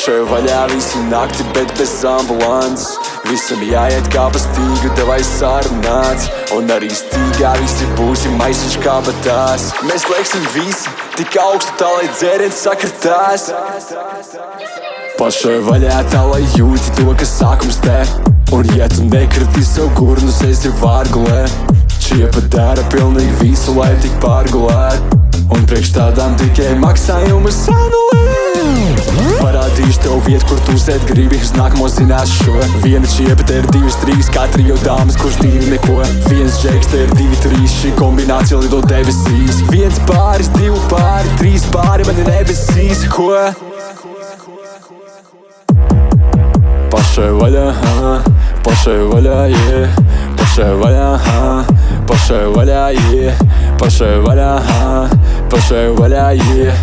Pašai vaļā visi nakti, bet bez ambulances. Visam jāiet kā pa stīgu, tevai sarunāts. Un arī stīgā visi būsim maisiņš kabatās. Mēs lieksim visi tik augstu tā, lai dzēriens sakritās. Pašai vaļā tā, lai jūti to, kas sākums te. Un ja tu nekriti savu gurnus, esi vārgulē. Čiepa dara pilnīgi visu, lai tik pārgulēt. Un priekš tādām tikai maksājumu sanulē. Parādīšu tev vietu, kur tu sēd gribi, uz nākamo zinās šo. Viena čiepa, te ir 2, 3, kā trio dāmas, kurš divi neko. Viens džeks, te ir 2, 3, šī kombinācija lido debesīs. 1 pāris, 2 pāri, 3 pāri, mani nebesīs, ko? Pašai vaļā, pašai vaļā, yeah. Pašai vaļā, pašai vaļā, yeah. Pašai vaļā, pašai vaļā, yeah.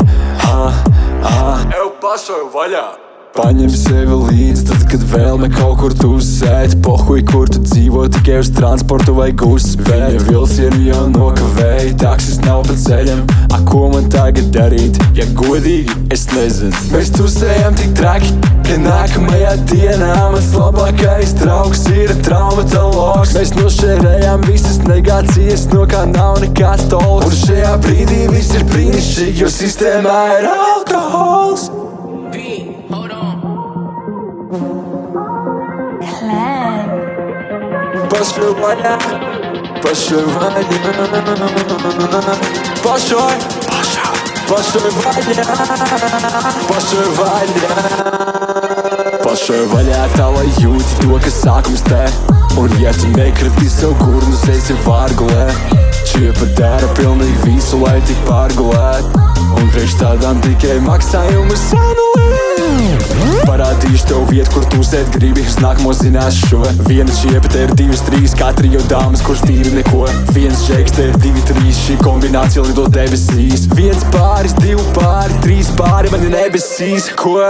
Ev pašai vaļā. Paņem sevi līdzi, tad, kad vēlme kaut kur tu sēd. Pohuj, kur tu dzīvo, tikai uz transportu vajag uzspēt. Ja vilcienu jau nokavēji, taksis nav pa ceļam. Ko man tagad darīt, ja godīgi, es nezinu. Mēs tusējam tik traki, ka nākamajā dienā mans labākais draugs ir traumatologs. Mēs nošērējām visas negācijas, no kā nav nekāds tols. Un šajā brīdī viss ir brīnišķīgi, jo sistēmā ir alkohols. Pašai vaļā, pašai vaļā, pašai vaļā, pašai vaļā. Pašai vaļā tā, lai jūti to, kas sākums te. Un ja tu nekriti savu gurnus, esi vārgulē. Čiepa dara pilnīgi visu, lai tik pārgulēt. Un priekš tādām tikai maksājumu sanulē. Parādīšu tev vietu, kur tu sēd gribi, uz nākamo zinās šo. Viena čiepa, te ir 2, 3, kā trio dāmas, kurš tīri neko. Viens džeks, te ir 2, 3, šī kombinācija lido debesīs. 1 pāris, 2 pāri, 3 pāri, mani nebesīs, ko?